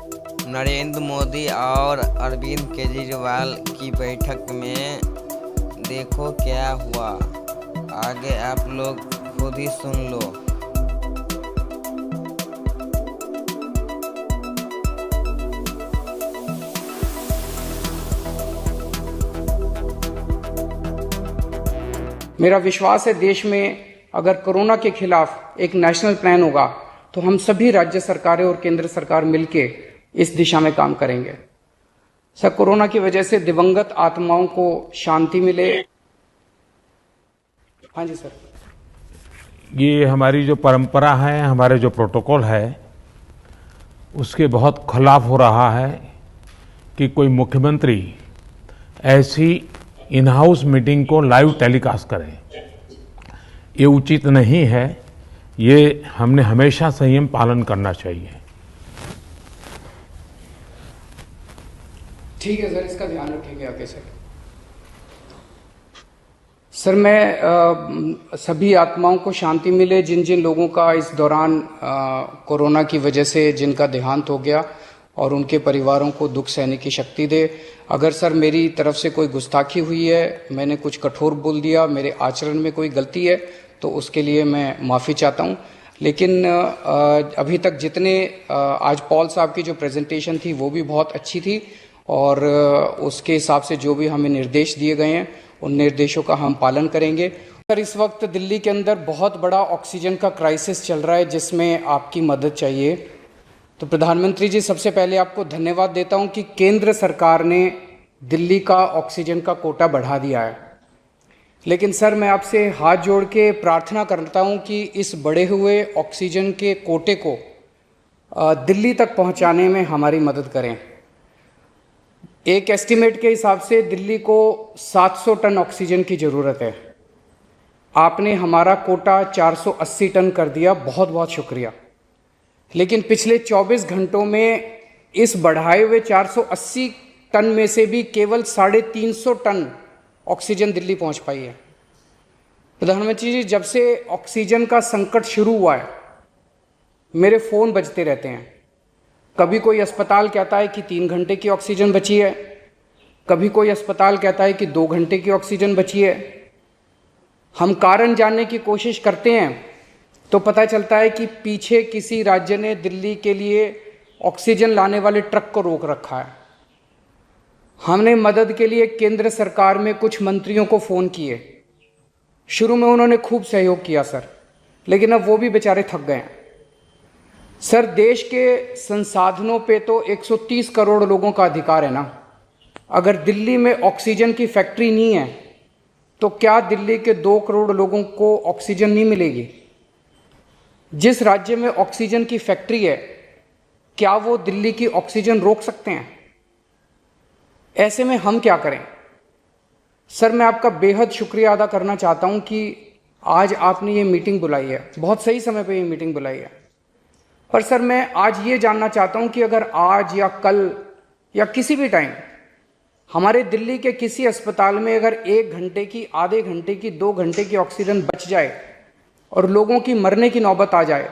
नरेंद्र मोदी और अरविंद केजरीवाल की बैठक में देखो क्या हुआ। आगे आप लोग खुद ही सुन लो। मेरा विश्वास है देश में अगर कोरोना के खिलाफ एक नेशनल प्लान होगा तो हम सभी राज्य सरकारें और केंद्र सरकार मिलके इस दिशा में काम करेंगे। सर, कोरोना की वजह से दिवंगत आत्माओं को शांति मिले। हाँ जी सर। ये हमारी जो परंपरा है, हमारे जो प्रोटोकॉल है, उसके बहुत खिलाफ हो रहा है कि कोई मुख्यमंत्री ऐसी इन हाउस मीटिंग को लाइव टेलीकास्ट करें। ये उचित नहीं है। ये हमने हमेशा संयम पालन करना चाहिए। ठीक है सर, इसका ध्यान रखेंगे आगे सर। मैं सभी आत्माओं को शांति मिले जिन जिन लोगों का इस दौरान कोरोना की वजह से जिनका देहांत हो गया, और उनके परिवारों को दुख सहने की शक्ति दे। अगर सर मेरी तरफ से कोई गुस्ताखी हुई है, मैंने कुछ कठोर बोल दिया, मेरे आचरण में कोई गलती है, तो उसके लिए मैं माफ़ी चाहता हूं। लेकिन अभी तक जितने आज पॉल साहब की जो प्रेजेंटेशन थी वो भी बहुत अच्छी थी, और उसके हिसाब से जो भी हमें निर्देश दिए गए हैं उन निर्देशों का हम पालन करेंगे। सर, इस वक्त दिल्ली के अंदर बहुत बड़ा ऑक्सीजन का क्राइसिस चल रहा है जिसमें आपकी मदद चाहिए। तो प्रधानमंत्री जी, सबसे पहले आपको धन्यवाद देता हूं कि केंद्र सरकार ने दिल्ली का ऑक्सीजन का कोटा बढ़ा दिया है। लेकिन सर, मैं आपसे हाथ जोड़ के प्रार्थना करता हूं कि इस बढ़े हुए ऑक्सीजन के कोटे को दिल्ली तक पहुंचाने में हमारी मदद करें। एक एस्टीमेट के हिसाब से दिल्ली को 700 टन ऑक्सीजन की ज़रूरत है। आपने हमारा कोटा 480 टन कर दिया, बहुत बहुत शुक्रिया। लेकिन पिछले 24 घंटों में इस बढ़ाए हुए 480 टन में से भी केवल 350 टन ऑक्सीजन दिल्ली पहुंच पाई है। प्रधानमंत्री जी, जब से ऑक्सीजन का संकट शुरू हुआ है मेरे फ़ोन बजते रहते हैं। कभी कोई अस्पताल कहता है कि 3 घंटे की ऑक्सीजन बची है, कभी कोई अस्पताल कहता है कि 2 घंटे की ऑक्सीजन बची है। हम कारण जानने की कोशिश करते हैं तो पता चलता है कि पीछे किसी राज्य ने दिल्ली के लिए ऑक्सीजन लाने वाले ट्रक को रोक रखा है। हमने मदद के लिए केंद्र सरकार में कुछ मंत्रियों को फ़ोन किए। शुरू में उन्होंने खूब सहयोग किया सर, लेकिन अब वो भी बेचारे थक गए हैं। सर, देश के संसाधनों पे तो 130 करोड़ लोगों का अधिकार है ना। अगर दिल्ली में ऑक्सीजन की फैक्ट्री नहीं है तो क्या दिल्ली के 2 करोड़ लोगों को ऑक्सीजन नहीं मिलेगी? जिस राज्य में ऑक्सीजन की फैक्ट्री है, क्या वो दिल्ली की ऑक्सीजन रोक सकते हैं? ऐसे में हम क्या करें? सर, मैं आपका बेहद शुक्रिया अदा करना चाहता हूं कि आज आपने ये मीटिंग बुलाई है, बहुत सही समय पे ये मीटिंग बुलाई है। पर सर, मैं आज ये जानना चाहता हूं कि अगर आज या कल या किसी भी टाइम हमारे दिल्ली के किसी अस्पताल में अगर 1 घंटे की, आधे घंटे की, 2 घंटे की ऑक्सीजन बच जाए और लोगों की मरने की नौबत आ जाए,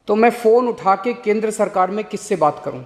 तो मैं फ़ोन उठा के केंद्र सरकार में किससे बात करूं?